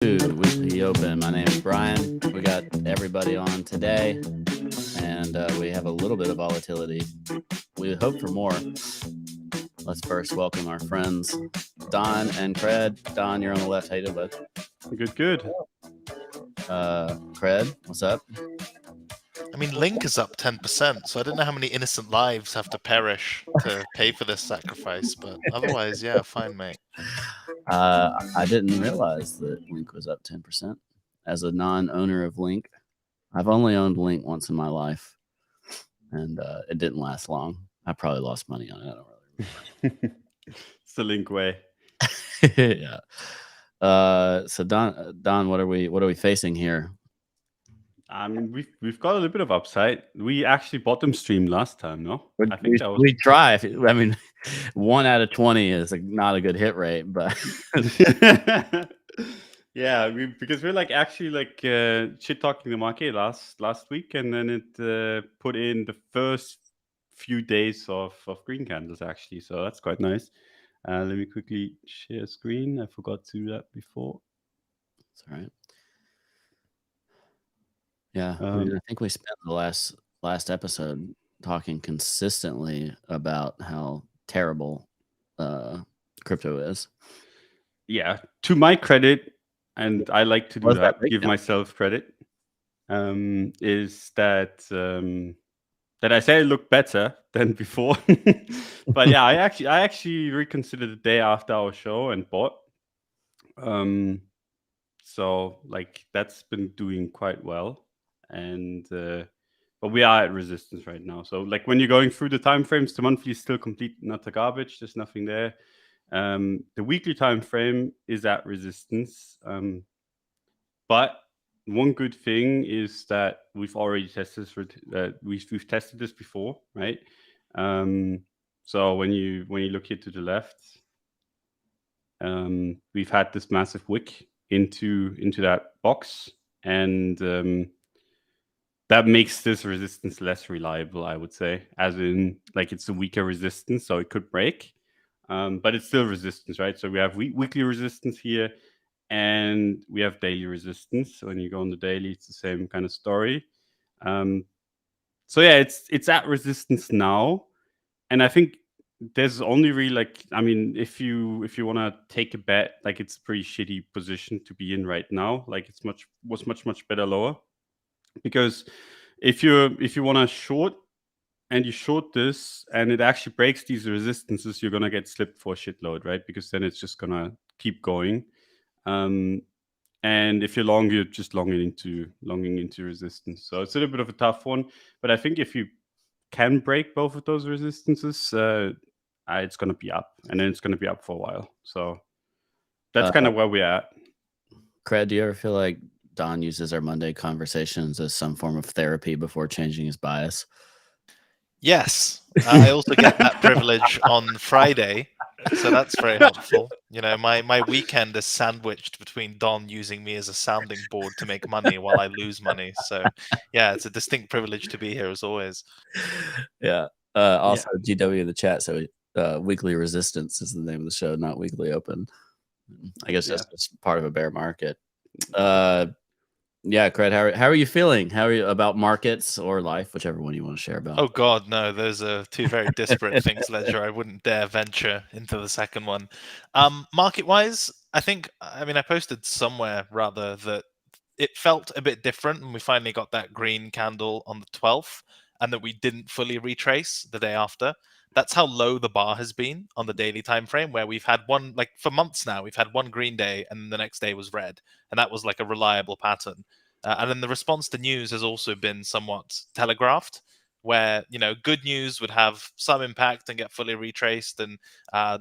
Weekly Open. My name is Brian. We got everybody on today, and we have a little bit of volatility. We hope for more. Let's first welcome our friends, Don and Cred. Don, you're on the left. How you doing, bud? Good. Cred, what's up? I mean, Link is up 10%, so I don't know how many innocent lives have to perish to pay for this sacrifice, but otherwise, yeah, fine, mate. I didn't realize that Link was up 10%. As a non-owner of Link, I've only owned Link once in my life, and it didn't last long. I probably lost money on it. I don't really remember. It's the Link way. Yeah. So Don, what are we facing here? I mean, we've got a little bit of upside. We actually bottom streamed last time, no? I think we try. I mean, 1 out of 20 is not a good hit rate, but yeah, because we're actually shit talking the market last week, and then it put in the first few days of green candles actually, so that's quite nice. Let me quickly share screen. I forgot to do that before. That's all right. Yeah, I think we spent the last episode talking consistently about how terrible crypto is. Yeah, to my credit, and I like to do that, give myself credit, is that that I say it looked better than before. But yeah, I actually reconsidered the day after our show and bought. So that's been doing quite well, and but we are at resistance right now. So when you're going through the time frames, the monthly is still complete utter garbage. There's nothing there. The weekly time frame is at resistance, but one good thing is that we've already tested we've tested this before, right? So when you look here to the left, we've had this massive wick into that box, and that makes this resistance less reliable, I would say, as in it's a weaker resistance, so it could break, but it's still resistance, right? So we have weekly resistance here, and we have daily resistance. So when you go on the daily, it's the same kind of story. So yeah, it's at resistance now, and I think there's only really I mean, if you want to take a bet, it's a pretty shitty position to be in right now. It's much better lower, because if you want to short and you short this and it actually breaks these resistances, you're gonna get slipped for a shitload, right? Because then it's just gonna keep going. And if you're long, you're just longing into resistance. So it's a little bit of a tough one, but I think if you can break both of those resistances, it's going to be up, and then it's going to be up for a while. So that's kind of where we're at. Cred, do you ever feel like Don uses our Monday conversations as some form of therapy before changing his bias? Yes. I also get that privilege on Friday, so that's very helpful. You know, my weekend is sandwiched between Don using me as a sounding board to make money while I lose money. So yeah, it's a distinct privilege to be here as always. Yeah. Also, GW in the chat, so Weekly Resistance is the name of the show, not Weekly Open. I guess that's just part of a bear market. Yeah, Cred, how are you feeling? How are you about markets or life, whichever one you want to share about? Oh God, no, those are two very disparate things, Ledger. I wouldn't dare venture into the second one. Market-wise, I posted somewhere rather that it felt a bit different when we finally got that green candle on the 12th, and that we didn't fully retrace the day after. That's how low the bar has been on the daily time frame, where we've had one, for months now, we've had one green day and the next day was red, and that was a reliable pattern. And then the response to news has also been somewhat telegraphed, where good news would have some impact and get fully retraced, and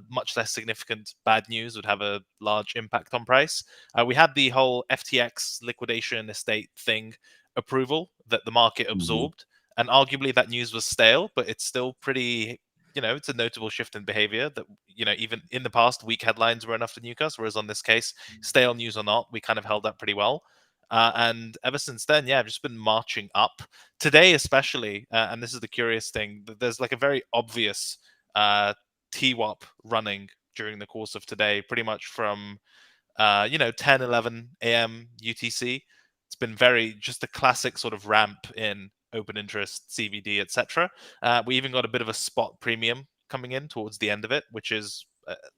much less significant bad news would have a large impact on price. We had the whole FTX liquidation estate thing approval that the market absorbed, and arguably that news was stale, but it's still pretty, it's a notable shift in behavior that, even in the past, weak headlines were enough to nuke us, whereas on this case, stale news or not, we kind of held up pretty well. And ever since then, I've just been marching up. Today, especially, and this is the curious thing, there's a very obvious TWAP running during the course of today, pretty much from 10, 11 a.m. UTC. It's been just a classic sort of ramp in open interest, CVD, etc. We even got a bit of a spot premium coming in towards the end of it, which is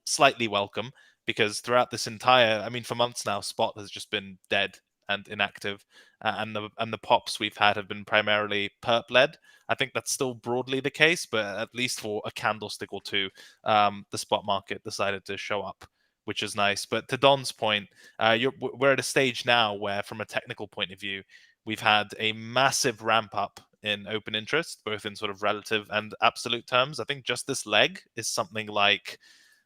slightly welcome, because throughout this for months now, spot has just been dead and inactive, and the pops we've had have been primarily perp led. I think that's still broadly the case, but at least for a candlestick or two, the spot market decided to show up, which is nice. But to Don's point, we're at a stage now where, from a technical point of view, we've had a massive ramp up in open interest, both in sort of relative and absolute terms. I think just this leg is something like,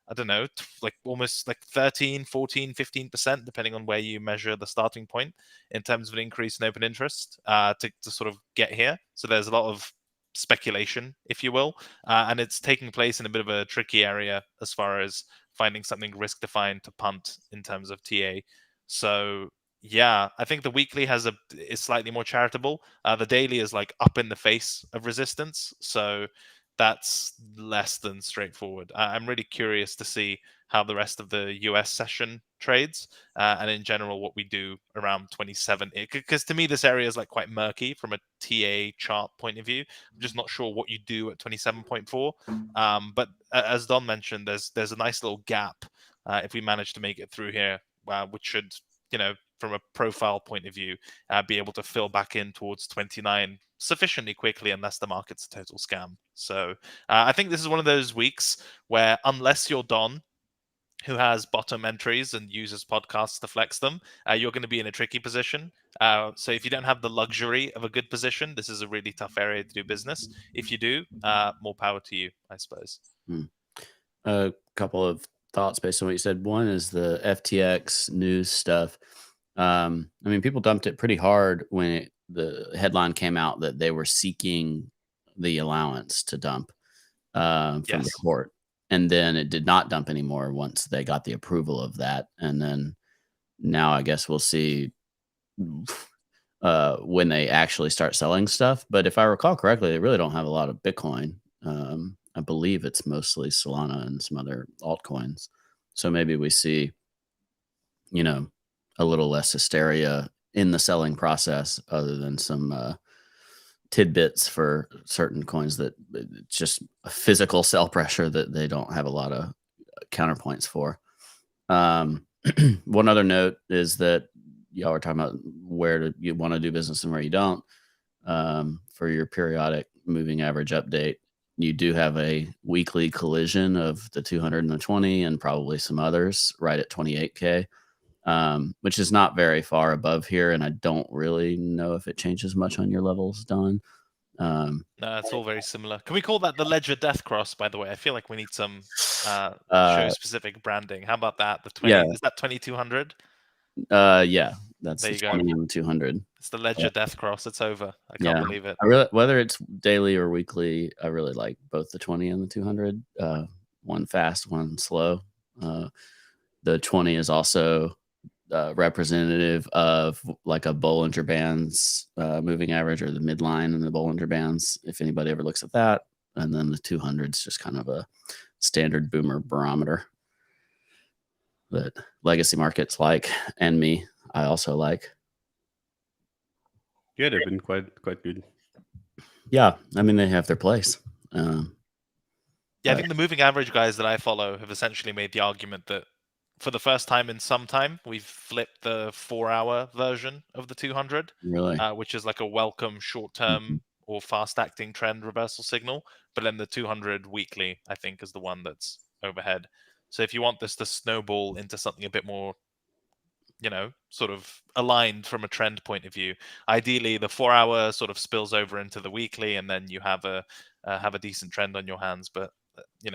I don't know, like almost like 13, 14, 15%, depending on where you measure the starting point in terms of an increase in open interest to sort of get here. So there's a lot of speculation, if you will, and it's taking place in a bit of a tricky area as far as finding something risk defined to punt in terms of TA. So yeah, I think the weekly is slightly more charitable. The daily is like up in the face of resistance. So that's less than straightforward. I'm really curious to see how the rest of the US session trades, and in general what we do around 27. Because to me, this area is like quite murky from a TA chart point of view. I'm just not sure what you do at 27.4. But as Don mentioned, there's a nice little gap if we manage to make it through here, which should, from a profile point of view, be able to fill back in towards 29 sufficiently quickly, unless the market's a total scam. So I think this is one of those weeks where, unless you're Don, who has bottom entries and uses podcasts to flex them, you're going to be in a tricky position. So if you don't have the luxury of a good position, this is a really tough area to do business. If you do, more power to you, I suppose. A couple of thoughts based on what you said. One is the FTX news stuff. People dumped it pretty hard when the headline came out that they were seeking the allowance to dump from the court. And then it did not dump anymore once they got the approval of that. And then now I guess we'll see when they actually start selling stuff. But if I recall correctly, they really don't have a lot of Bitcoin. I believe it's mostly Solana and some other altcoins. So maybe we see, a little less hysteria in the selling process, other than some tidbits for certain coins that it's just a physical sell pressure that they don't have a lot of counterpoints for. One other note is that y'all were talking about where you want to do business and where you don't. For your periodic moving average update, you do have a weekly collision of the 200 and the 20 and probably some others right at 28K. Which is not very far above here, and I don't really know if it changes much on your levels, Don. No, it's all very similar. Can we call that the Ledger Death Cross, by the way? I feel like we need some show-specific branding. How about that? The 20, is that 2200? Yeah, that's there the you go. 20 and 200. It's the Ledger Death Cross. It's over. I can't believe it. Whether it's daily or weekly, I really like both the 20 and the 200. One fast, one slow. The 20 is also representative of like a Bollinger Bands moving average, or the midline in the Bollinger Bands, if anybody ever looks at that. And then the 200 is just kind of a standard boomer barometer that legacy markets like, and I also like. Yeah, they've been quite good. Yeah, they have their place. I think the moving average guys that I follow have essentially made the argument that for the first time in some time, we've flipped the 4-hour version of the 200, really, which is like a welcome short-term or fast-acting trend reversal signal. But then the 200 weekly, I think, is the one that's overhead. So if you want this to snowball into something a bit more, sort of aligned from a trend point of view, ideally the 4-hour sort of spills over into the weekly, and then you have a decent trend on your hands. But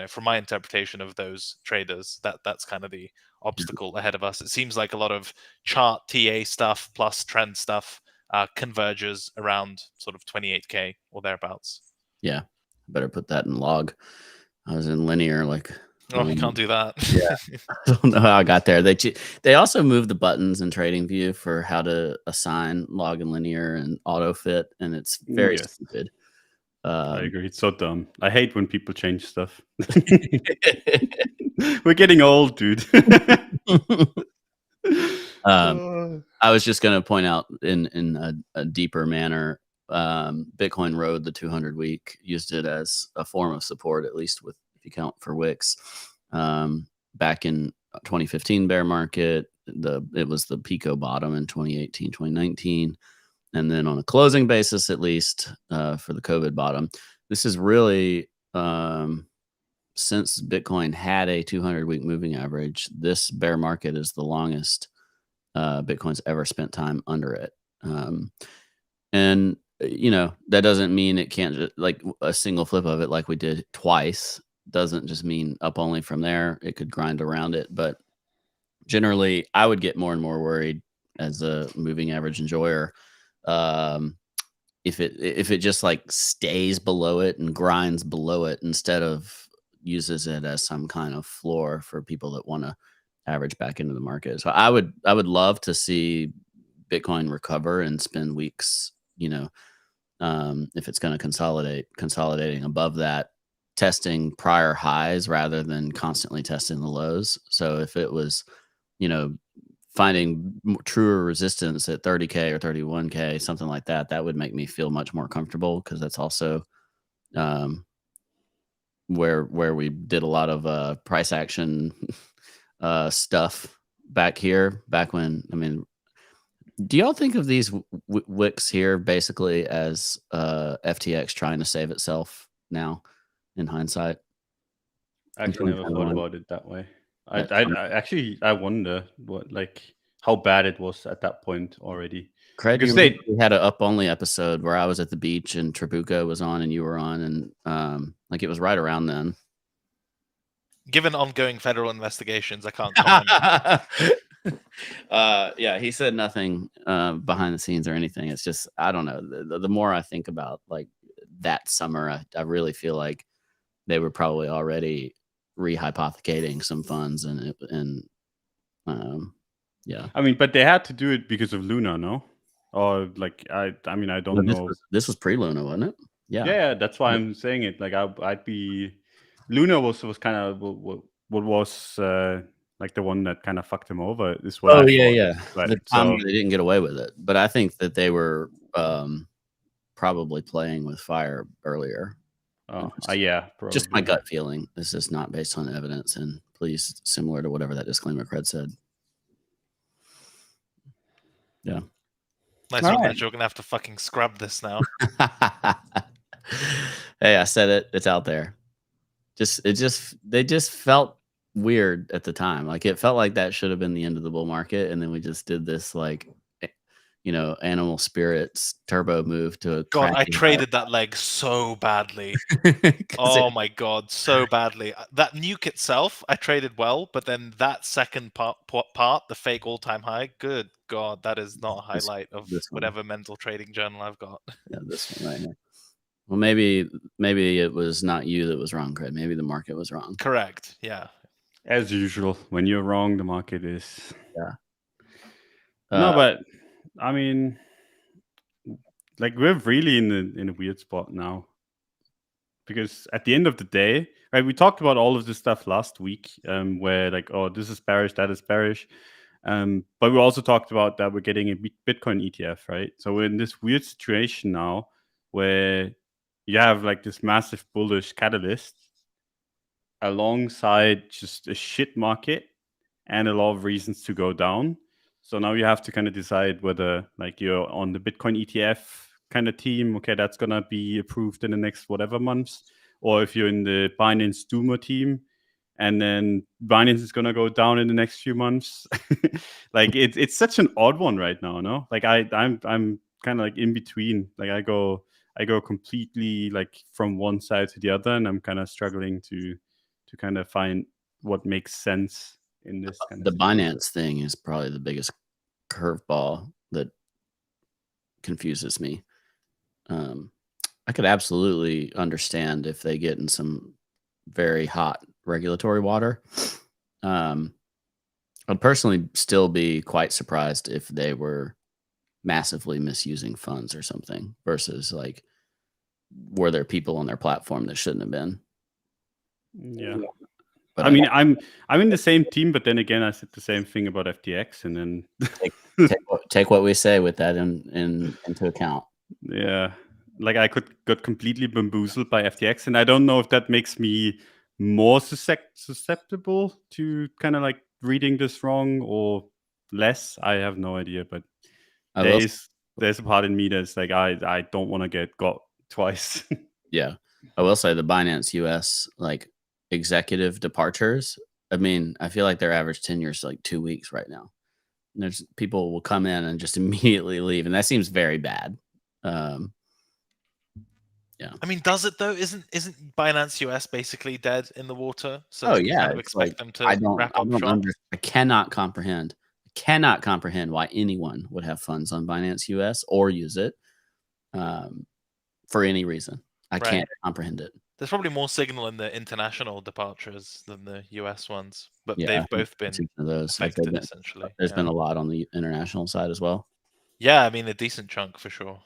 from my interpretation of those traders, that's kind of the obstacle ahead of us. It seems like a lot of chart TA stuff plus trend stuff converges around sort of 28K or thereabouts. Yeah, I better put that in log. I was in linear like. Oh, you can't do that. Yeah, I don't know how I got there. They also moved the buttons in TradingView for how to assign log and linear and auto fit, and it's very stupid. I agree. It's so dumb. I hate when people change stuff. We're getting old, dude. I was just going to point out in a deeper manner, Bitcoin rode the 200 week, used it as a form of support, at least if you count for wicks. Back in 2015 bear market, it was the Pico bottom in 2018, 2019. And then on a closing basis, at least for the COVID bottom, this is really, since Bitcoin had a 200 week moving average, this bear market is the longest Bitcoin's ever spent time under it. And that doesn't mean it can't just, like a single flip of it like we did twice doesn't just mean up only from there. It could grind around it, but generally I would get more and more worried as a moving average enjoyer if it just like stays below it and grinds below it instead of uses it as some kind of floor for people that want to average back into the market. So I would love to see Bitcoin recover and spend weeks, if it's going to consolidating above that, testing prior highs rather than constantly testing the lows. So if it was, finding truer resistance at 30K or 31K, something like that, that would make me feel much more comfortable, because that's also where we did a lot of price action stuff back when, do y'all think of these wicks here basically as FTX trying to save itself now in hindsight? I actually never thought about it that way. I wonder how bad it was at that point already. Craig, we had an up only episode where I was at the beach and Trabuco was on and you were on, and it was right around then. Given ongoing federal investigations, I can't comment. Yeah, he said nothing behind the scenes or anything. It's just, I don't know. The more I think about that summer, I really feel like they were probably already rehypothecating some funds and yeah. But they had to do it because of Luna, no? Or I don't know. This was pre-Luna, wasn't it? Yeah, that's why I'm saying it. I'd be Luna was kind of what was the one that kind of fucked him over. Is what yeah. The time they didn't get away with it, but I think that they were probably playing with fire earlier. Yeah, probably. Just my gut feeling. This is not based on evidence, and please, similar to whatever that disclaimer Cred said. Yeah. Nice one, Ledger. You're gonna have to fucking scrub this now. Hey, I said it. It's out there. They just felt weird at the time. It felt like that should have been the end of the bull market, and then we just did this animal spirits turbo move to God, I traded that leg so badly. Oh my God, so badly. That nuke itself, I traded well, but then that second part, the fake all-time high, good God, that is not a highlight of whatever mental trading journal I've got. Yeah, this one right here. Well, maybe it was not you that was wrong, Craig. Maybe the market was wrong. Correct. Yeah. As usual, when you're wrong, the market is. Yeah. No, but we're really in a weird spot now, because at the end of the day, right? We talked about all of this stuff last week, where this is bearish, that is bearish, but we also talked about that we're getting a Bitcoin ETF, right? So we're in this weird situation now where you have this massive bullish catalyst alongside just a shit market and a lot of reasons to go down. So now you have to kind of decide whether you're on the Bitcoin ETF kind of team. Okay, that's going to be approved in the next whatever months. Or if you're in the Binance Doomer team, and then Binance is going to go down in the next few months. It's such an odd one right now, no? I'm kind of in between. I go completely from one side to the other, and I'm kind of struggling to kind of find what makes sense in this kind of the Binance thing is probably the biggest curveball that confuses me. I could absolutely understand if they get in some very hot regulatory water. I'd personally still be quite surprised if they were massively misusing funds or something, versus were there people on their platform that shouldn't have been. Yeah. But I mean, I'm in the same team, but then again, I said the same thing about FTX, and then take what we say with that into account. yeah, like I got completely bamboozled by FTX, and I don't know if that makes me more susceptible to kind of like reading this wrong or less. I have no idea, but there's a part in me that's like I don't want to get got twice. Yeah, I will say the Binance US like executive departures. I mean, I feel like their average tenure is like 2 weeks right now. And there's people will come in and just immediately leave, and that seems very bad. Yeah. I mean, does it though? Isn't Binance US basically dead in the water? So Oh you yeah, kind of it's expect like them to wrap up shop. I cannot comprehend why anyone would have funds on Binance US or use it for any reason. I can't comprehend it. There's probably more signal in the international departures than the US ones, but Yeah, they've both been two of those. Like affected essentially. there's been a lot on the international side as well. Yeah, I mean a decent chunk for sure.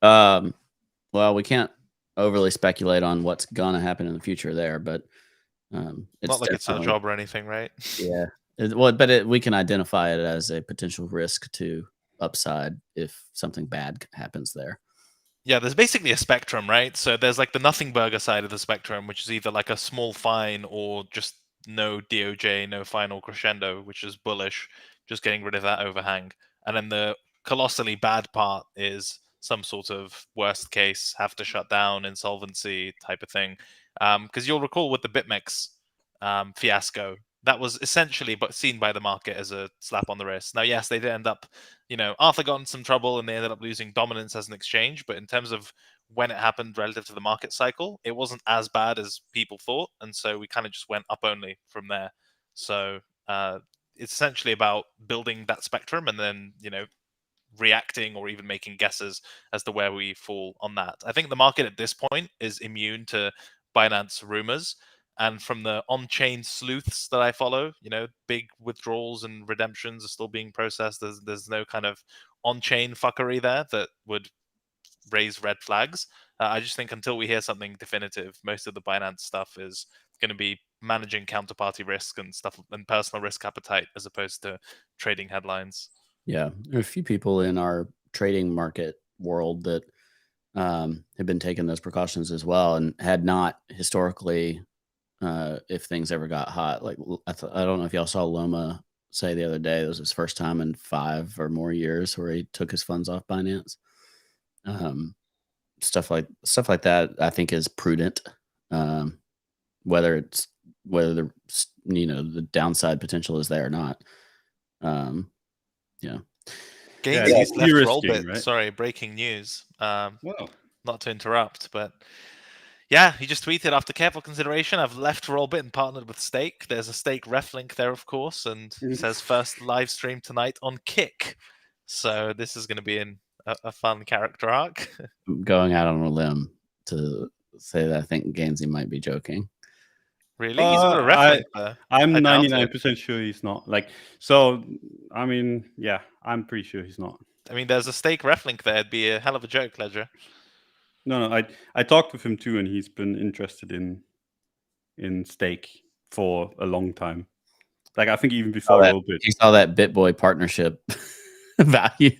Well, we can't overly speculate on what's gonna happen in the future there, but it's not like it's our job or anything, right? Yeah. But we can identify it as a potential risk to upside if something bad happens there. Yeah, there's basically a spectrum, right? So there's like the nothing burger side of the spectrum, which is either like a small fine or just no DOJ, no final crescendo, which is bullish, just getting rid of that overhang. And then the colossally bad part is some sort of worst case, have to shut down, insolvency type of thing. Because you'll recall with the BitMEX fiasco, that was essentially seen by the market as a slap on the wrist. Now, yes, they did end up, Arthur got in some trouble and they ended up losing dominance as an exchange. But in terms of when it happened relative to the market cycle, it wasn't as bad as people thought. And so we kind of just went up only from there. So it's essentially about building that spectrum and then, reacting or even making guesses as to where we fall on that. I think the market at this point is immune to Binance rumors. And from the on-chain sleuths that I follow, big withdrawals and redemptions are still being processed. There's no kind of on-chain fuckery there that would raise red flags. I just think until we hear something definitive, most of the Binance stuff is going to be managing counterparty risk and stuff and personal risk appetite as opposed to trading headlines. Yeah, there are a few people in our trading market world that have been taking those precautions as well and had not historically. If things ever got hot, like I don't know if y'all saw Loma say the other day, it was his first time in 5 or more years where he took his funds off Binance. Stuff like that, I think is prudent. Whether the downside potential is there or not. Yeah. Gainsey's left Rollbit. Right? Sorry, breaking news. Well, not to interrupt, but yeah, he just tweeted, after careful consideration, I've left Rollbit and partnered with Stake. There's a Stake ref link there, of course, and he says first live stream tonight on Kick. So this is going to be a fun character arc. I'm going out on a limb to say that I think Gainsey might be joking. Really? He's got a ref link there. I'm 99% sure he's not. I mean, yeah, I'm pretty sure he's not. I mean, there's a Stake ref link there. It'd be a hell of a joke, Ledger. No, I talked with him too, and he's been interested in Stake for a long time. Like I think even before Rollbit. He saw that BitBoy partnership value.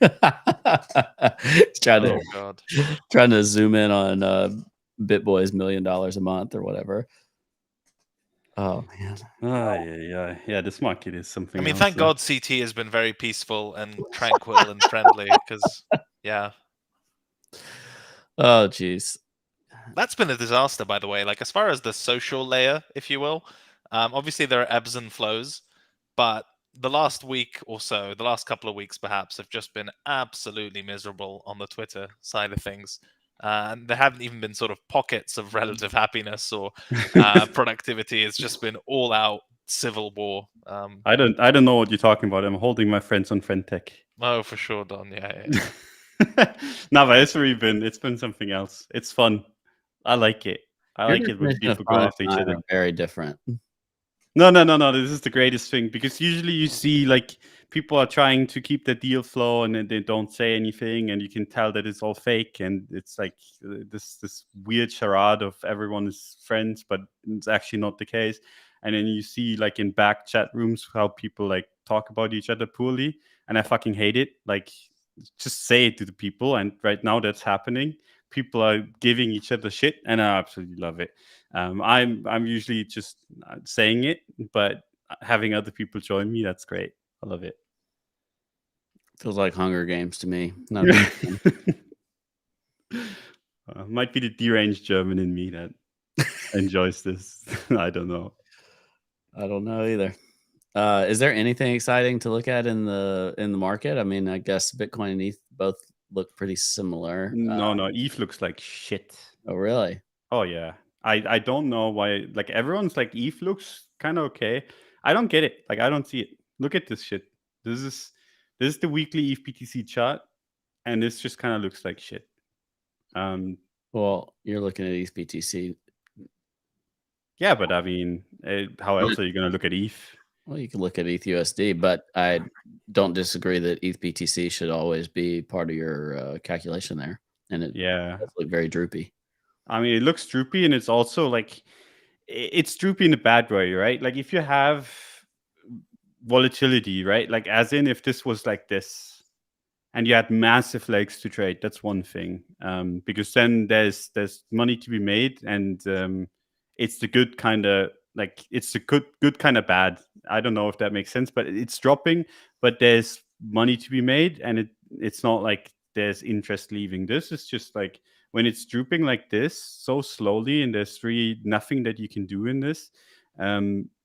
He's trying to zoom in on BitBoy's $1 million a month or whatever. Oh man. Yeah. This market is something. I mean, else, thank God CT has been very peaceful and tranquil and friendly because, yeah. Oh, geez. That's been a disaster, by the way. Like, as far as the social layer, if you will, obviously there are ebbs and flows, but the last week or so, the last couple of weeks perhaps, have just been absolutely miserable on the Twitter side of things. And there haven't even been sort of pockets of relative happiness or productivity. It's just been all out civil war. I don't know what you're talking about. I'm holding my friends on friend tech. Oh, for sure, Don. Yeah. No, but it's been something else. It's fun. I like it. I like it when people go after each other. Very different. No. This is the greatest thing because usually you see like people are trying to keep the deal flow, and then they don't say anything, and you can tell that it's all fake, and it's like this weird charade of everyone is friends, but it's actually not the case. And then you see like in back chat rooms how people like talk about each other poorly, and I fucking hate it. Like, just say it to the people, and right now that's happening. People are giving each other shit, and I absolutely love it. I'm usually just saying it, but having other people join me, that's great. I love it. Feels like Hunger Games to me. Not a big fan. Might be the deranged German in me that enjoys this. I don't know. I don't know either. Is there anything exciting to look at in the market? I mean, I guess Bitcoin and ETH both look pretty similar. No, ETH looks like shit. Oh, really? Oh yeah. I don't know why. Like, everyone's like, ETH looks kind of okay. I don't get it. Like, I don't see it. Look at this shit. This is the weekly ETH BTC chart, and this just kind of looks like shit. Well, you're looking at ETH BTC. Yeah, but I mean, how else are you going to look at ETH? Well, you can look at ETH USD, but I don't disagree that ETH BTC should always be part of your calculation there. And it does look very droopy. I mean, it looks droopy, and it's also like, it's droopy in a bad way, right? Like, if you have volatility, right? Like, as in, if this was like this and you had massive legs to trade, that's one thing. Because then there's money to be made, and it's the good kind of, like, it's the good kind of bad. I don't know if that makes sense, but it's dropping, but there's money to be made, and it's not like there's interest leaving. This is just like, when it's drooping like this so slowly, and there's really nothing that you can do in this,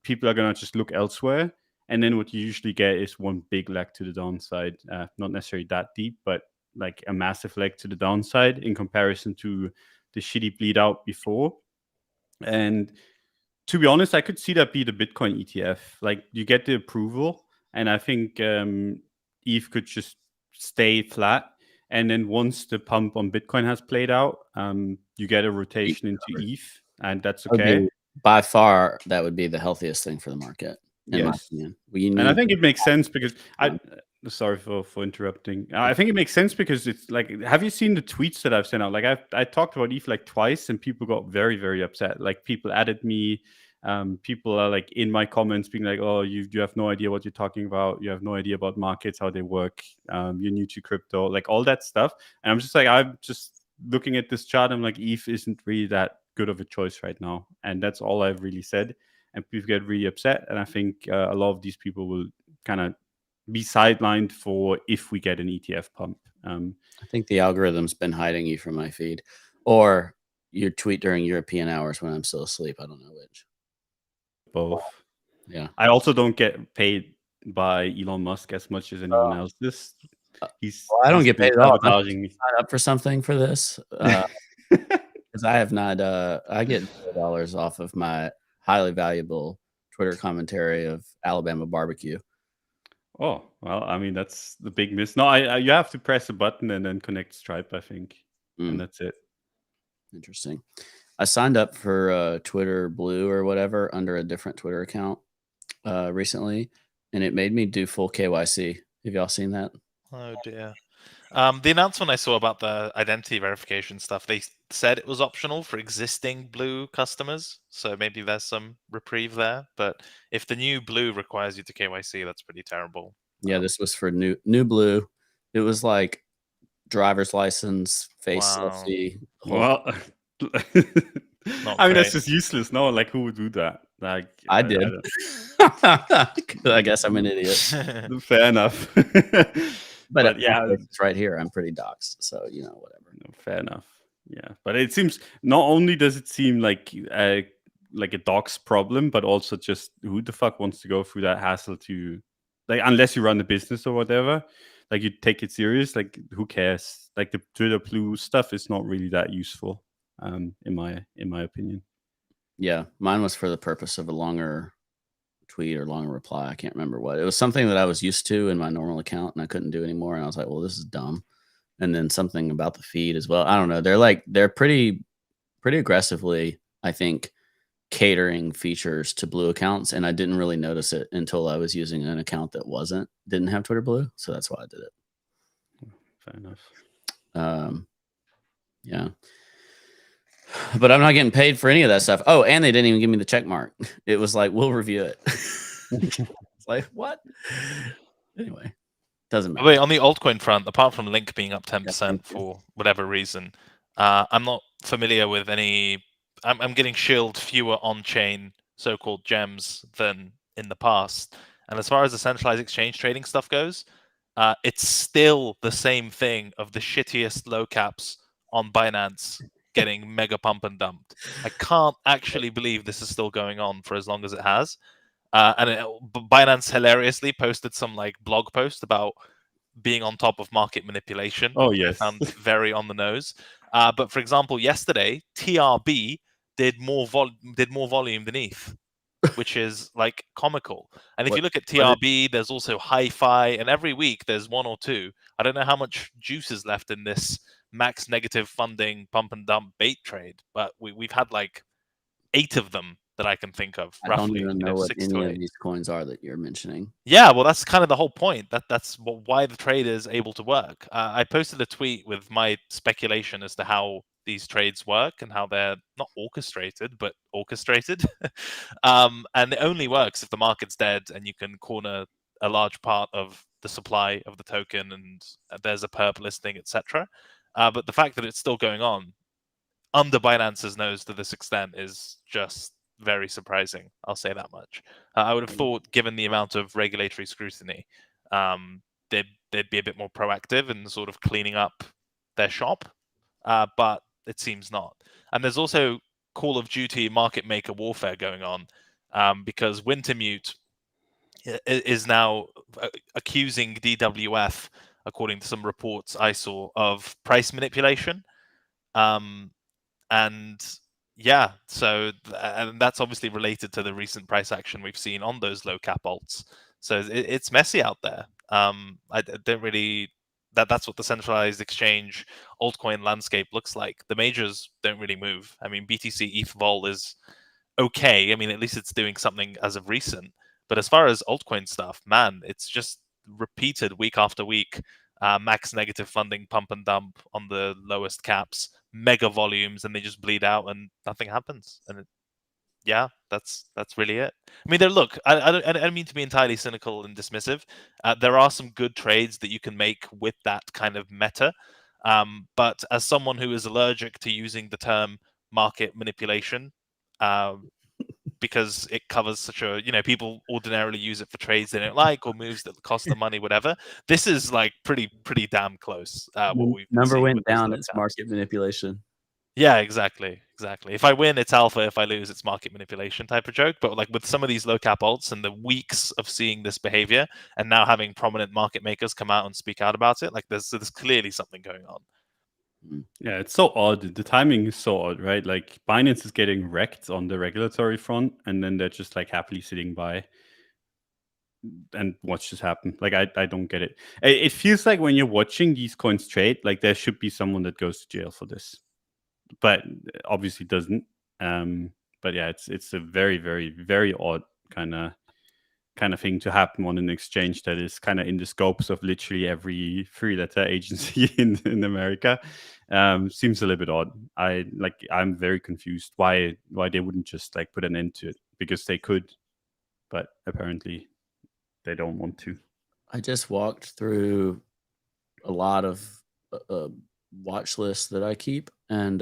people are gonna just look elsewhere. And then what you usually get is one big leg to the downside, not necessarily that deep, but like a massive leg to the downside in comparison to the shitty bleed out before. And to be honest, I could see that be the Bitcoin ETF. Like, you get the approval, and I think ETH could just stay flat. And then once the pump on Bitcoin has played out, you get a rotation into ETH, and that's okay. By far, that would be the healthiest thing for the market. In my opinion. And I think it makes sense because sorry for interrupting. I think it makes sense because it's like, have you seen the tweets that I've sent out? Like, I talked about ETH like twice, and people got very, very upset. Like, people added me. People are like in my comments being like, oh, you have no idea what you're talking about. You have no idea about markets, how they work. You're new to crypto, like all that stuff. And I'm just like, I'm just looking at this chart. I'm like, ETH isn't really that good of a choice right now. And that's all I've really said. And people get really upset. And I think a lot of these people will kind of be sidelined for if we get an ETF pump. I think the algorithm's been hiding you from my feed, or you tweet during European hours when I'm still asleep. I don't know which. Both. Yeah. I also don't get paid by Elon Musk as much as anyone else. I don't get paid at all. I'm sign up for something for this because I have not. I get $0 off of my highly valuable Twitter commentary of Alabama barbecue. Oh, well, I mean, that's the big miss. No, you have to press a button and then connect Stripe, I think. And that's it. Interesting. I signed up for Twitter Blue or whatever under a different Twitter account recently, and it made me do full KYC. Have y'all seen that? Oh, dear. The announcement I saw about the identity verification stuff, they said it was optional for existing Blue customers. So maybe there's some reprieve there. But if the new Blue requires you to KYC, that's pretty terrible. Yeah, this was for new Blue. It was like driver's license, face selfie. Well, I mean, that's just useless. No, like, who would do that? Like, I did. I guess I'm an idiot. Fair enough. But yeah, it's right here. I'm pretty doxed, so whatever. No, fair enough. Yeah, but it seems not only does it seem like a dox problem, but also just who the fuck wants to go through that hassle to, like, unless you run a business or whatever, like, you take it serious. Like, who cares? Like, the Twitter Blue stuff is not really that useful, in my opinion. Yeah, mine was for the purpose of a longer tweet or longer reply. I can't remember what. It was something that I was used to in my normal account and I couldn't do anymore. And I was like, well, this is dumb. And then something about the feed as well. I don't know. They're pretty aggressively, I think, catering features to Blue accounts, and I didn't really notice it until I was using an account that didn't have Twitter Blue, so that's why I did it. Fair enough. Yeah. But I'm not getting paid for any of that stuff. Oh, and they didn't even give me the check mark. It was like, we'll review it. It's like, what? Anyway, doesn't matter. Wait, on the altcoin front, apart from Link being up 10% thank you. for whatever reason, I'm not familiar with any. I'm getting shilled fewer on-chain so-called gems than in the past. And as far as the centralized exchange trading stuff goes, it's still the same thing of the shittiest low caps on Binance getting mega pump and dumped. I can't actually believe this is still going on for as long as it has. Binance hilariously posted some like blog post about being on top of market manipulation. Oh, which I yes. found very on the nose. But for example, yesterday TRB did more volume than ETH, which is like comical. And if you look at TRB, there's also Hi-Fi, and every week there's one or two. I don't know how much juice is left in this max negative funding pump and dump bait trade, but we've had like 8 of them that I can think of. I Roughly, don't even know what 6 any to of 8. these coins are that you're mentioning. Yeah, well, that's kind of the whole point. That's why the trade is able to work. I posted a tweet with my speculation as to how these trades work and how they're not orchestrated, but orchestrated. And it only works if the market's dead and you can corner a large part of the supply of the token and there's a perp listing, etc. But the fact that it's still going on under Binance's nose to this extent is just very surprising. I'll say that much. I would have thought, given the amount of regulatory scrutiny, they'd be a bit more proactive in sort of cleaning up their shop, but it seems not. And there's also Call of Duty market maker warfare going on, because Wintermute is now accusing DWF, according to some reports I saw, of price manipulation. And yeah, so and that's obviously related to the recent price action we've seen on those low cap alts. So it's messy out there. I don't really. That's what the centralized exchange altcoin landscape looks like. The majors don't really move. I mean, BTC ETH vol is okay. I mean, at least it's doing something as of recent. But as far as altcoin stuff, man, it's just repeated week after week. Max negative funding pump and dump on the lowest caps, mega volumes, and they just bleed out and nothing happens. And yeah, that's really it. I mean, look, I don't mean to be entirely cynical and dismissive. There are some good trades that you can make with that kind of meta. But as someone who is allergic to using the term market manipulation, because it covers such a, people ordinarily use it for trades they don't like or moves that cost them money, whatever. This is like pretty damn close. What we've Number seen went with these down. low It's caps. market manipulation. Yeah, exactly. If I win, it's alpha. If I lose, it's market manipulation type of joke. But like with some of these low cap alts and the weeks of seeing this behavior and now having prominent market makers come out and speak out about it, like there's clearly something going on. Yeah, it's so odd. The timing is so odd, right? Like Binance is getting wrecked on the regulatory front, and then they're just like happily sitting by and watch this happen. Like I don't get it. It feels like when you're watching these coins trade, like there should be someone that goes to jail for this, but obviously doesn't. But yeah, it's a very, very, very odd kind of thing to happen on an exchange that is kind of in the scopes of literally every 3-letter agency in America. Seems a little bit odd. I'm very confused why they wouldn't just like put an end to it, because they could, but apparently they don't want to. I just walked through a lot of watch lists that I keep, and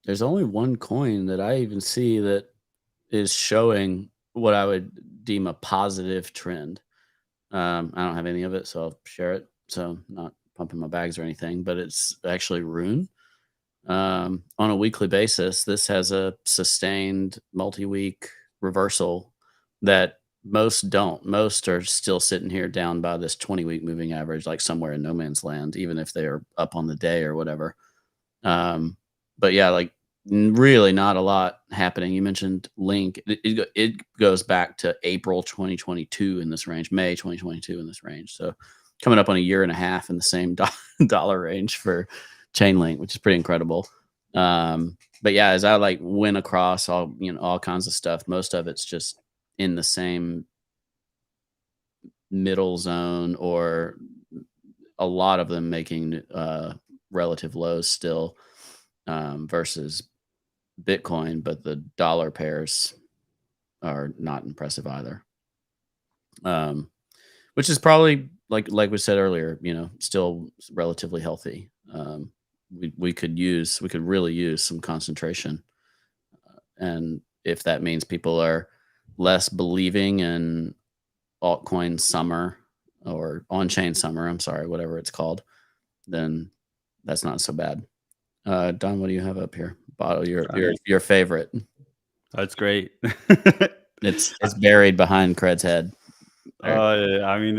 there's only one coin that I even see that is showing what I would deem a positive trend. I don't have any of it, so I'll share it. So I'm not pumping my bags or anything, but it's actually Rune. On a weekly basis, this has a sustained multi-week reversal that most don't. Most are still sitting here down by this 20-week moving average, like somewhere in no man's land, even if they're up on the day or whatever. But yeah, like really not a lot happening. You mentioned Link. It goes back to April 2022 in this range, May 2022 in this range. So coming up on a year and a half in the same dollar range for Chainlink, which is pretty incredible. But yeah, as I like went across all kinds of stuff, most of it's just in the same middle zone, or a lot of them making relative lows still, versus Bitcoin, but the dollar pairs are not impressive either. Which is probably like we said earlier, still relatively healthy. We could really use some concentration, and if that means people are less believing in altcoin summer, or on-chain summer, I'm sorry, whatever it's called, then that's not so bad. Don, what do you have up here? Bottle, your favorite. That's great. It's buried behind Cred's head. I mean,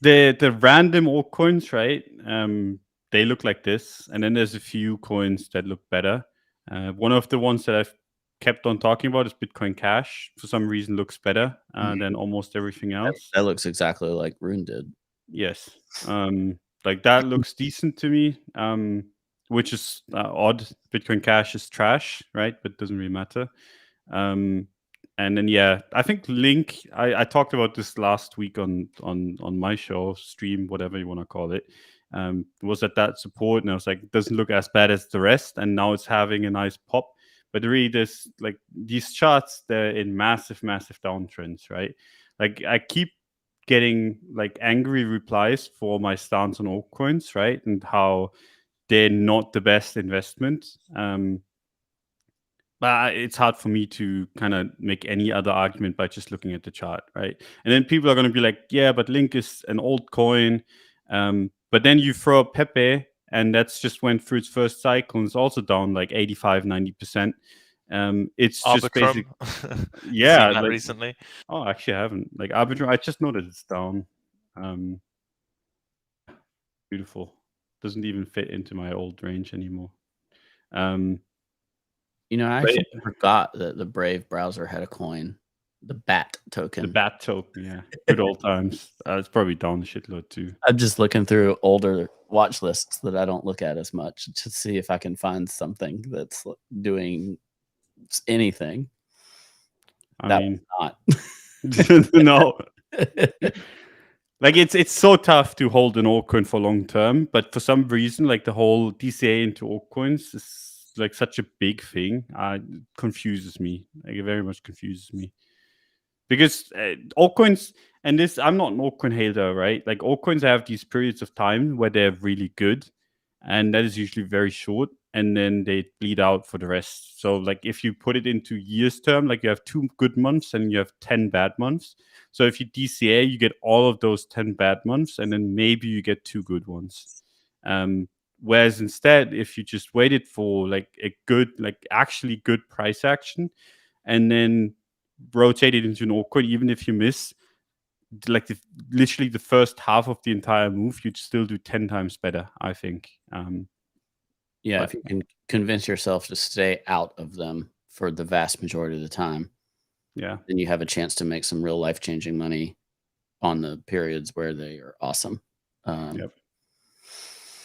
the random altcoins, right? They look like this, and then there's a few coins that look better. One of the ones that I've kept on talking about is Bitcoin Cash. For some reason, looks better than almost everything else. That looks exactly like Rune did. Yes. Like that looks decent to me. Which is odd. Bitcoin Cash is trash, right? But it doesn't really matter. And then yeah, I think Link. I talked about this last week on my show, stream, whatever you want to call it. Was at that support, and I was like, it doesn't look as bad as the rest, and now it's having a nice pop. But really, this like these charts, they're in massive downtrends, right? Like I keep getting like angry replies for my stance on altcoins, right, and how they're not the best investment. But it's hard for me to kind of make any other argument by just looking at the chart, right? And then people are going to be like, yeah, but Link is an old coin. But then you throw Pepe, and that's just went through its first cycle, and it's also down like 85, 90%. It's just basic. Yeah. Seen that recently. Oh, actually, I haven't. Like Arbitrum, I just noticed it's down. Beautiful. Doesn't even fit into my old range anymore. I actually forgot that the Brave browser had a coin, the BAT token. The BAT token, yeah. Good old times. It's probably down a shitload too. I'm just looking through older watch lists that I don't look at as much to see if I can find something that's doing anything. I mean, not. No. Like it's so tough to hold an altcoin for long term, but for some reason, like the whole DCA into altcoins is like such a big thing. It confuses me. Like it very much confuses me. Because altcoins, and this, I'm not an altcoin hater, right? Like altcoins have these periods of time where they're really good, and that is usually very short, and then they bleed out for the rest. So like if you put it into years term, like you have 2 good months and you have 10 bad months. So if you DCA, you get all of those 10 bad months, and then maybe you get 2 good ones. Whereas instead, if you just waited for like a good, like actually good price action, and then rotate it into an altcoin, even if you miss like literally the first half of the entire move, you'd still do 10 times better, I think. Yeah, if you can convince yourself to stay out of them for the vast majority of the time, yeah, then you have a chance to make some real life-changing money on the periods where they are awesome. Yep.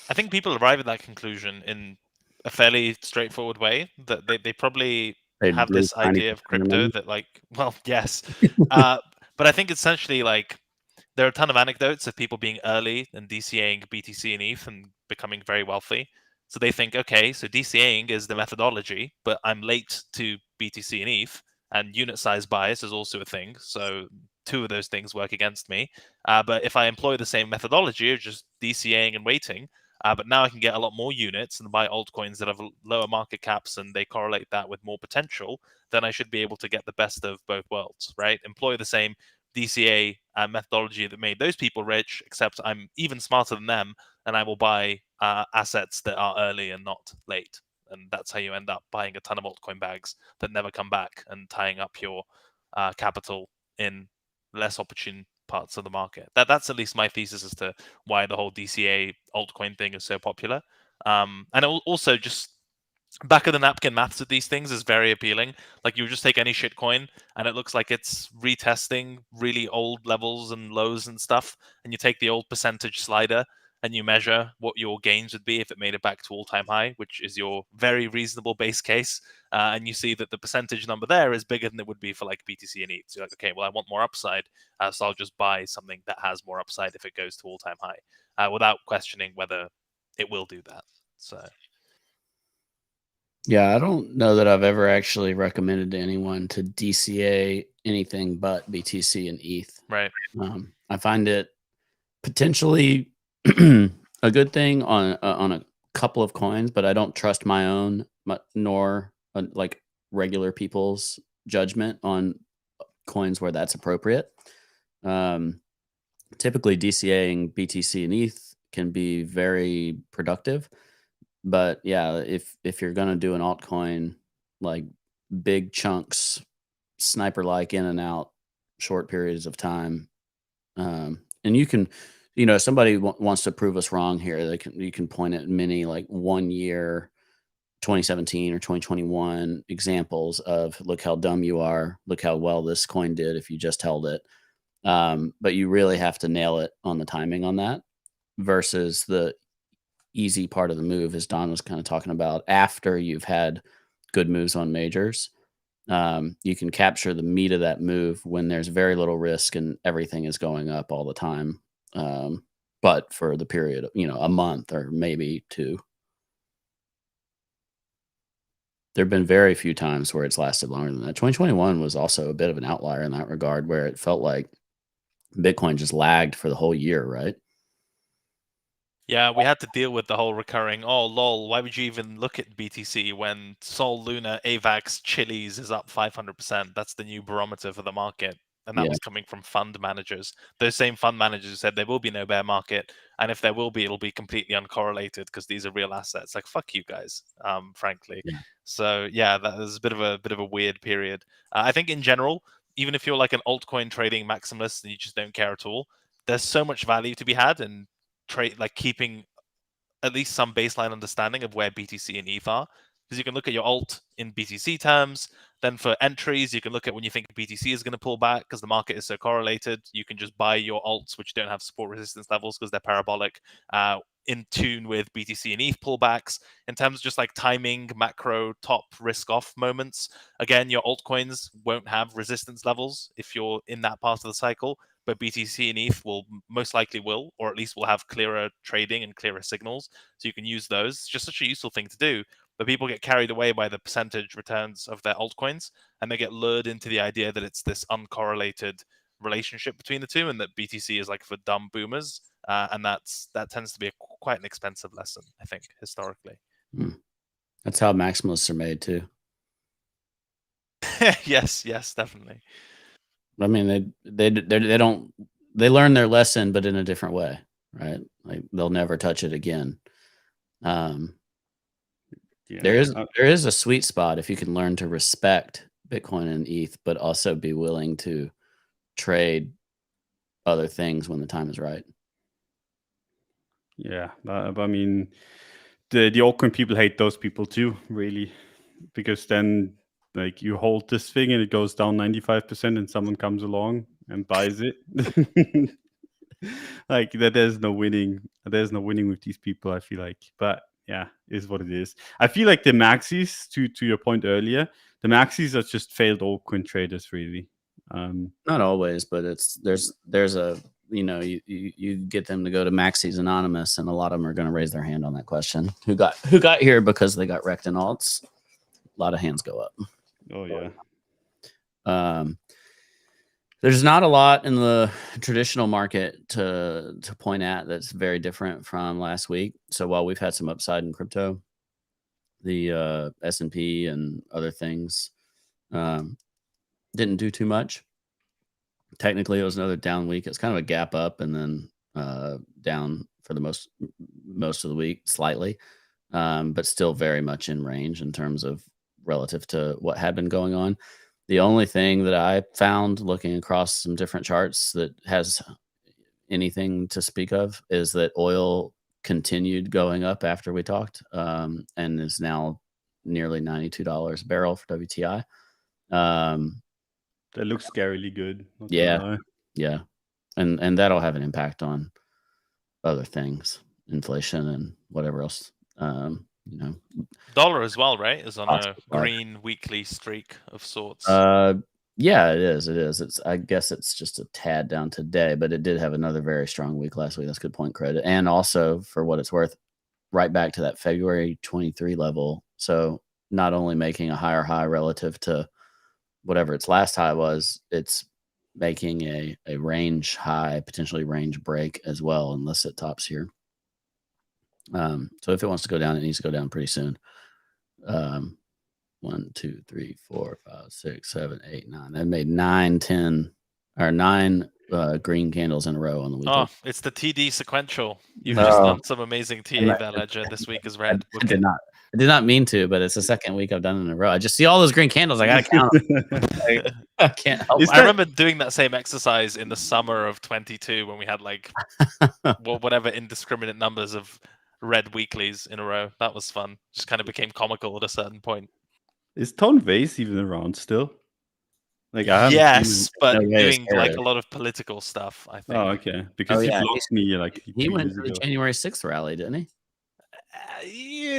I think people arrive at that conclusion in a fairly straightforward way, that they probably have this idea of crypto that like, well, yes. But I think essentially like there are a ton of anecdotes of people being early and DCAing BTC and ETH and becoming very wealthy. So they think, okay, so DCAing is the methodology, but I'm late to BTC and ETH, and unit size bias is also a thing. So 2 of those things work against me. But if I employ the same methodology of just DCAing and waiting, but now I can get a lot more units and buy altcoins that have lower market caps, and they correlate that with more potential, then I should be able to get the best of both worlds, right? Employ the same DCA methodology that made those people rich, except I'm even smarter than them, and I will buy assets that are early and not late. And that's how you end up buying a ton of altcoin bags that never come back and tying up your capital in less opportune parts of the market. That's at least my thesis as to why the whole DCA altcoin thing is so popular. And also just back of the napkin maths of these things is very appealing. Like you just take any shitcoin and it looks like it's retesting really old levels and lows and stuff, and you take the old percentage slider and you measure what your gains would be if it made it back to all-time high, which is your very reasonable base case, and you see that the percentage number there is bigger than it would be for like BTC and ETH. So you're like, okay, well, I want more upside, so I'll just buy something that has more upside if it goes to all-time high, without questioning whether it will do that. So yeah, I don't know that I've ever actually recommended to anyone to DCA anything but BTC and ETH. right. I find it potentially a good thing on a couple of coins, but I don't trust my own nor like regular people's judgment on coins where that's appropriate. Typically, DCAing BTC and ETH can be very productive, but yeah, if you're gonna do an altcoin, like big chunks, sniper like in and out, short periods of time, and you can, somebody wants to prove us wrong here. You can point at many like 1 year, 2017 or 2021 examples of look how dumb you are, look how well this coin did if you just held it. But you really have to nail it on the timing on that versus the easy part of the move, as Don was kind of talking about, after you've had good moves on majors. You can capture the meat of that move when there's very little risk and everything is going up all the time. But for the period of, a month or maybe two. There have been very few times where it's lasted longer than that. 2021 was also a bit of an outlier in that regard, where it felt like Bitcoin just lagged for the whole year, right? Yeah, we had to deal with the whole recurring, oh, lol, why would you even look at BTC when Sol, Luna, AVAX, Chili's is up 500%? That's the new barometer for the market. And that Yeah. was coming from fund managers. Those same fund managers said there will be no bear market. And if there will be, it'll be completely uncorrelated because these are real assets. Like, fuck you guys, frankly. Yeah. So yeah, that was a bit of a weird period. I think in general, even if you're like an altcoin trading maximalist and you just don't care at all, there's so much value to be had in like keeping at least some baseline understanding of where BTC and ETH are. Because you can look at your alt in BTC terms. Then for entries, you can look at when you think BTC is going to pull back because the market is so correlated. You can just buy your alts which don't have support resistance levels because they're parabolic, in tune with BTC and ETH pullbacks. In terms of just like timing, macro, top, risk off moments, again, your altcoins won't have resistance levels if you're in that part of the cycle, but BTC and ETH will most likely will, or at least will have clearer trading and clearer signals. So you can use those. It's just such a useful thing to do. But people get carried away by the percentage returns of their altcoins, and they get lured into the idea that it's this uncorrelated relationship between the two, and that BTC is like for dumb boomers, and that tends to be quite an expensive lesson, I think, historically. That's how maximalists are made too. Yes, definitely. I mean, they learn their lesson, but in a different way, right? Like they'll never touch it again. There is a sweet spot if you can learn to respect Bitcoin and ETH, but also be willing to trade other things when the time is right. Yeah, but I mean, the altcoin people hate those people too, really, because then like you hold this thing and it goes down 95% and someone comes along and buys it. Like that, there's no winning with these people, I feel like. But yeah, is what it is. I feel like the maxis, to your point earlier, the maxis are just failed altcoin traders, really. Not always, but there's a you get them to go to Maxis Anonymous, and a lot of them are going to raise their hand on that question. Who got here because they got wrecked in alts? A lot of hands go up. Oh yeah. There's not a lot in the traditional market to point at that's very different from last week. So while we've had some upside in crypto, the S&P and other things didn't do too much. Technically, it was another down week. It's kind of a gap up and then down for the most of the week slightly, but still very much in range in terms of relative to what had been going on. The only thing that I found looking across some different charts that has anything to speak of is that oil continued going up after we talked, and is now nearly $92 a barrel for WTI. That looks scarily good. Yeah. And that'll have an impact on other things. inflation and whatever else. Dollar as well, right? Is on Stocks a are. green weekly streak of sorts. Yeah, it is. It is. I guess it's just a tad down today, but it did have another very strong week last week. That's good point credit. And also, for what it's worth, right back to that February 23 level. So not only making a higher high relative to whatever its last high was, it's making a range high, potentially range break as well, unless it tops here. So if it wants to go down, it needs to go down pretty soon. 1, 2, 3, 4, 5, 6, 7, 8, 9. That made 9 green candles in a row on the weekly. Oh, it's the TD sequential. You've just done some amazing TA there, Ledger. This week is red. I did not mean to, but it's the second week I've done it in a row. I just see all those green candles. I gotta count them. I can't help. I remember doing that same exercise in the summer of 22 when we had like whatever indiscriminate numbers of red weeklies in a row. That was fun. Just kind of became comical at a certain point. Is Tone Vase even around still? Like I haven't yes, but No way, doing like a lot of political stuff, I think. Oh, okay. Because he blocked me like he 2 went years to the ago. January 6th rally, didn't he?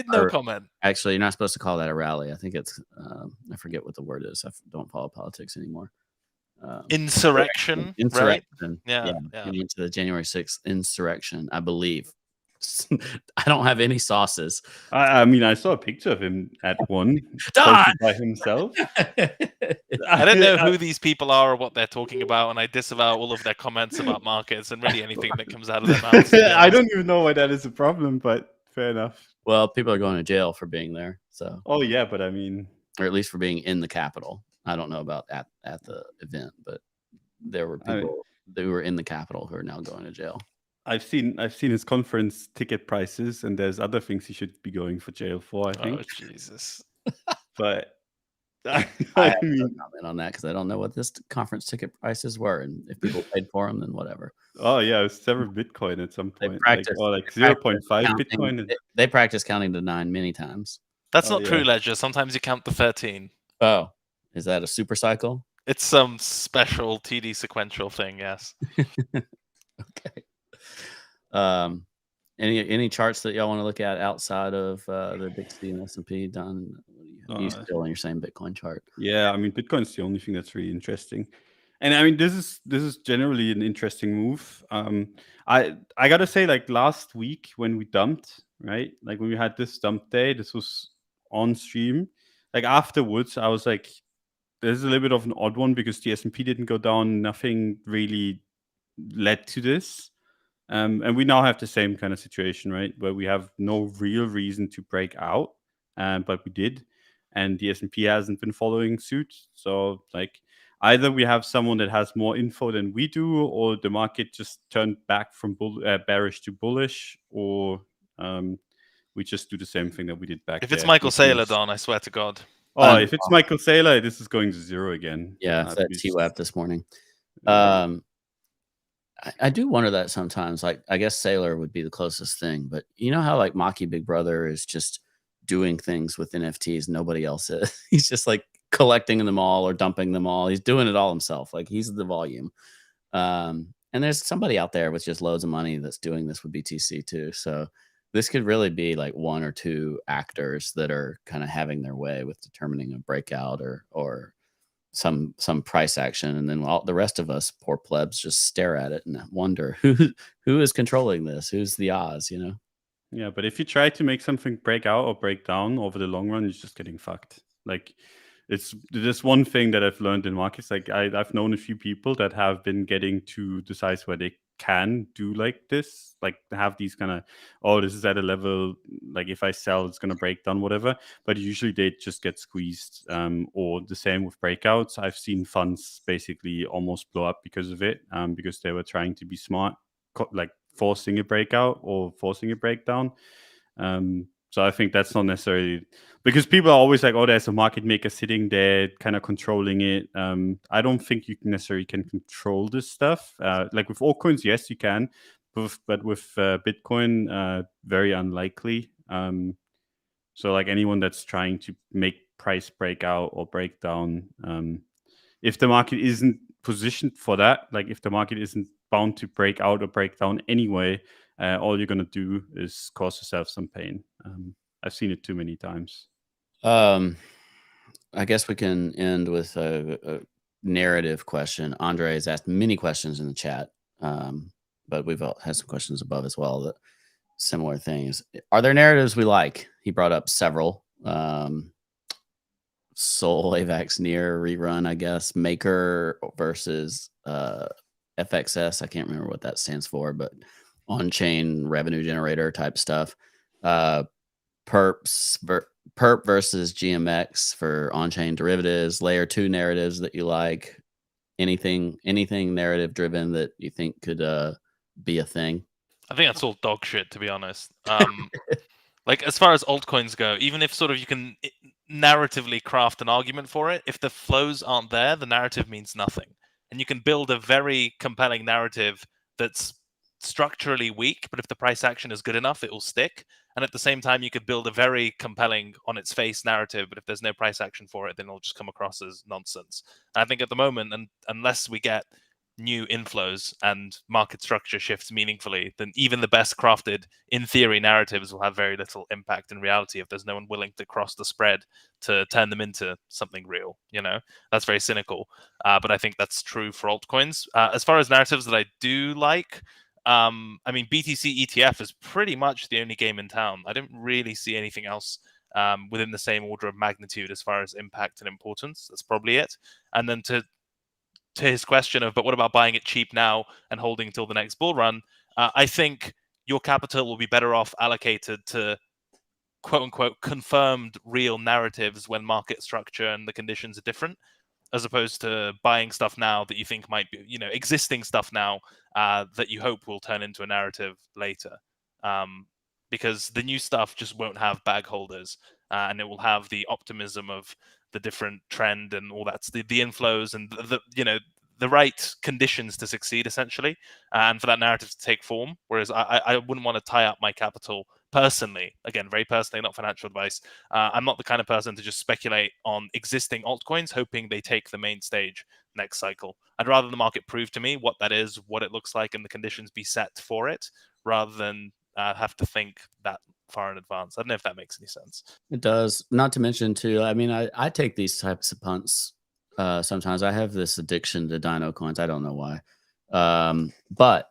No comment. Actually, you're not supposed to call that a rally. I think it's I forget what the word is. I don't follow politics anymore. Insurrection, right? Yeah. He went to the January 6th insurrection, I believe. I don't have any sauces. I mean, I saw a picture of him at one posted by himself. I don't know who these people are or what they're talking about, and I disavow all of their comments about markets and really anything that comes out of their mouths. I don't even know why that is a problem, but fair enough. Well, people are going to jail for being there. So. Oh yeah, but I mean, or at least for being in the Capitol. I don't know about at the event, but there were people who were in the Capitol who are now going to jail. I've seen his conference ticket prices, and there's other things he should be going for jail for, I think. Oh Jesus! But I have no comment on that because I don't know what this conference ticket prices were, and if people paid for them, then whatever. Oh yeah, it's several Bitcoin at some point. Like 0.5 Bitcoin. They practice counting to 9 many times. That's not true, Ledger. Sometimes you count to 13. Oh, is that a super cycle? It's some special TD sequential thing, yes. Okay. Any charts that y'all want to look at outside of the Big C and S&P, Don? Are you still on your same Bitcoin chart? Yeah, I mean, Bitcoin's the only thing that's really interesting. And I mean, this is generally an interesting move. I gotta say, like last week when we dumped, right? Like when we had this dump day, this was on stream. Like afterwards, I was like, this is a little bit of an odd one because the S&P didn't go down. Nothing really led to this. And we now have the same kind of situation, right? Where we have no real reason to break out, but we did. And the S&P hasn't been following suit. So like either we have someone that has more info than we do, or the market just turned back from bearish to bullish, or we just do the same thing that we did back If there. it's Michael Saylor, Don, I swear to God. Oh, if it's Michael Saylor, this is going to zero again. Yeah, it's that TWAP this morning. I do wonder that sometimes. Like, I guess Saylor would be the closest thing, but you know how like Maki Big Brother is just doing things with NFTs nobody else is. He's just like collecting them all or dumping them all. He's doing it all himself. Like he's the volume. And there's somebody out there with just loads of money that's doing this with BTC too. So this could really be like one or two actors that are kind of having their way with determining a breakout or some price action, and then all the rest of us poor plebs just stare at it and wonder who is controlling this, who's the Oz, you know? Yeah, but if you try to make something break out or break down over the long run, you're just getting fucked. Like it's this one thing that I've learned in markets. Like I've known a few people that have been getting to the size where they can do like this, like have these kind of, oh, this is at a level, like if I sell, it's going to break down, whatever. But usually they just get squeezed, or the same with breakouts. I've seen funds basically almost blow up because of it, because they were trying to be smart, like forcing a breakout or forcing a breakdown. So I think that's not necessarily, because people are always like, oh, there's a market maker sitting there kind of controlling it. I don't think you necessarily can control this stuff. Like with altcoins, yes, you can, but with Bitcoin, very unlikely. So like anyone that's trying to make price breakout or breakdown, if the market isn't positioned for that, like if the market isn't bound to break out or break down anyway, all you're going to do is cause yourself some pain. I've seen it too many times. I guess we can end with a narrative question. Andre has asked many questions in the chat, but we've had some questions above as well that similar things. Are there narratives we like? He brought up several. Soul AVAX near rerun, I guess. Maker versus FXS. I can't remember what that stands for, but on-chain revenue generator type stuff. Perp versus GMX for on-chain derivatives. Layer 2 narratives that you like. Anything narrative driven that you think could be a thing? I think that's all dog shit, to be honest. Like, as far as altcoins go, even if sort of you can narratively craft an argument for it, if the flows aren't there, the narrative means nothing. And you can build a very compelling narrative that's structurally weak, but if the price action is good enough, it will stick. And at the same time, you could build a very compelling on its face narrative, but if there's no price action for it, then it'll just come across as nonsense. And I think at the moment, and unless we get new inflows and market structure shifts meaningfully, then even the best crafted, in theory, narratives will have very little impact in reality if there's no one willing to cross the spread to turn them into something real. That's very cynical, but I think that's true for altcoins. As far as narratives that I do like, I mean, BTC ETF is pretty much the only game in town. I don't really see anything else within the same order of magnitude as far as impact and importance. That's probably it. And then to his question of, but what about buying it cheap now and holding until the next bull run? I think your capital will be better off allocated to quote unquote confirmed real narratives when market structure and the conditions are different, as opposed to buying stuff now that you think might be, existing stuff now that you hope will turn into a narrative later. Because the new stuff just won't have bag holders, and it will have the optimism of the different trend and all that's the inflows and the right conditions to succeed, essentially, and for that narrative to take form. Whereas I wouldn't want to tie up my capital personally, again, very personally, not financial advice. I'm not the kind of person to just speculate on existing altcoins, hoping they take the main stage next cycle. I'd rather the market prove to me what that is, what it looks like, and the conditions be set for it, rather than have to think that far in advance. I don't know if that makes any sense. It does. Not to mention, too, I mean, I take these types of punts sometimes. I have this addiction to dino coins. I don't know why. But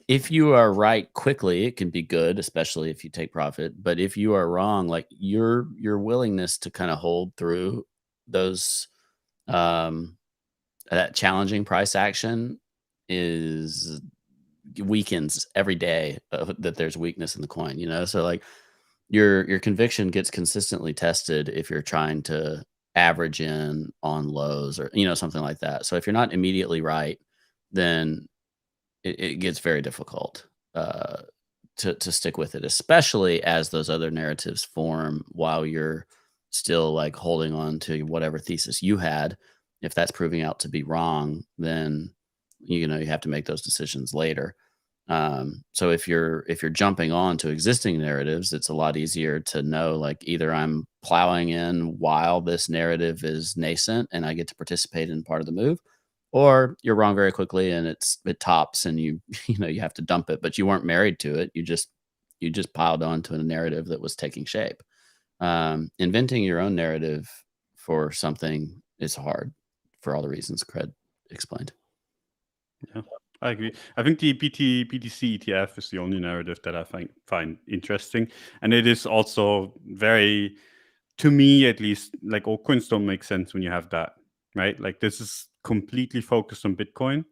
if you are right quickly, it can be good, especially if you take profit. But if you are wrong, like your willingness to kind of hold through those that challenging price action weakens every day that there's weakness in the coin, so like your conviction gets consistently tested if you're trying to average in on lows or something like that. So if you're not immediately right, then it gets very difficult to stick with it, especially as those other narratives form while you're still like holding on to whatever thesis you had. If that's proving out to be wrong, then you have to make those decisions later. So if you're jumping on to existing narratives, it's a lot easier to know, like, either I'm plowing in while this narrative is nascent and I get to participate in part of the move, or you're wrong very quickly and it tops and you have to dump it, but you weren't married to it. You just piled on to a narrative that was taking shape. Inventing your own narrative for something is hard for all the reasons Cred explained. Yeah, I agree. I think the BTC ETF is the only narrative that I find interesting. And it is also very, to me at least, like, altcoins don't make sense when you have that, right? Like, this is completely focused on Bitcoin.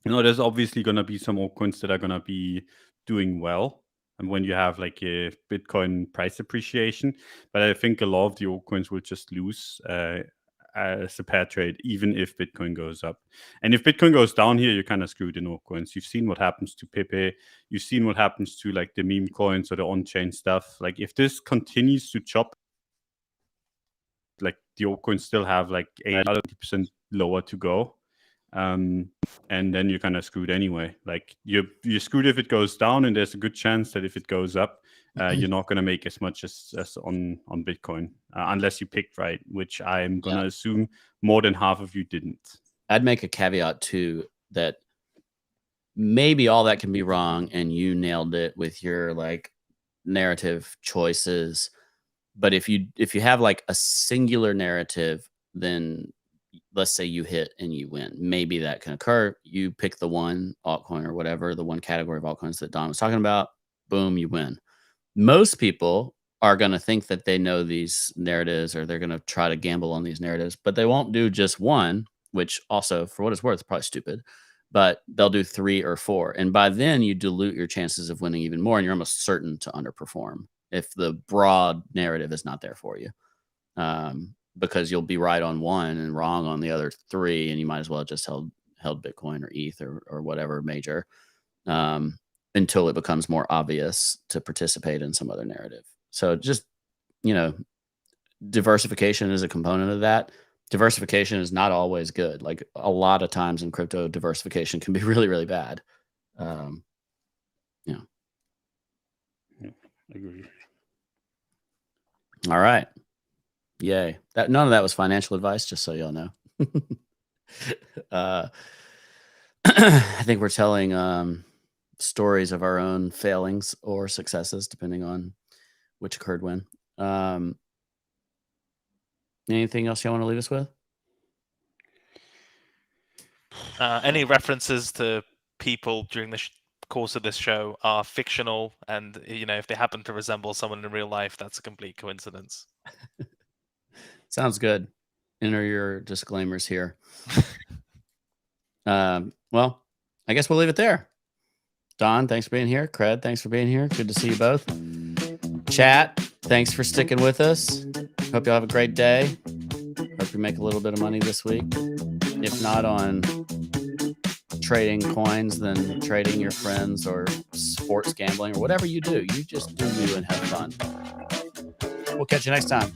There's obviously going to be some altcoins that are going to be doing well. And when you have like a Bitcoin price appreciation, but I think a lot of the altcoins will just lose as a pair trade, even if Bitcoin goes up. And if Bitcoin goes down here, you're kind of screwed in altcoins. You've seen what happens to Pepe. You've seen what happens to like the meme coins or the on-chain stuff. Like, if this continues to chop, like, the altcoins still have like 80% lower to go. And then you're kind of screwed anyway. Like, you're screwed if it goes down, and there's a good chance that if it goes up, you're not going to make as much as on Bitcoin, unless you picked right, which I'm going to assume more than half of you didn't. I'd make a caveat too that maybe all that can be wrong and you nailed it with your like narrative choices. But if you have like a singular narrative, then let's say you hit and you win. Maybe that can occur. You pick the one altcoin or whatever, the one category of altcoins that Don was talking about. Boom, you win. Most people are going to think that they know these narratives, or they're going to try to gamble on these narratives, but they won't do just one, which also, for what it's worth, is probably stupid, but they'll do 3 or 4. And by then you dilute your chances of winning even more, and you're almost certain to underperform if the broad narrative is not there for you. Because you'll be right on one and wrong on the other 3, and you might as well have just held Bitcoin or ETH or whatever major, until it becomes more obvious to participate in some other narrative. So just, diversification is a component of that. Diversification is not always good. Like a lot of times in crypto, diversification can be really, really bad. Yeah, I agree. All right. Yay. None of that was financial advice, just so y'all know. I think we're telling stories of our own failings or successes, depending on which occurred when. Anything else you want to leave us with? Any references to people during the course of this show are fictional, and if they happen to resemble someone in real life, that's a complete coincidence. Sounds good. Enter your disclaimers here. Well, I guess we'll leave it there. Don, thanks for being here. Cred, thanks for being here. Good to see you both. Chat, thanks for sticking with us. Hope y'all have a great day. Hope you make a little bit of money this week. If not on trading coins, then trading your friends or sports gambling or whatever you do. You just do you and have fun. We'll catch you next time.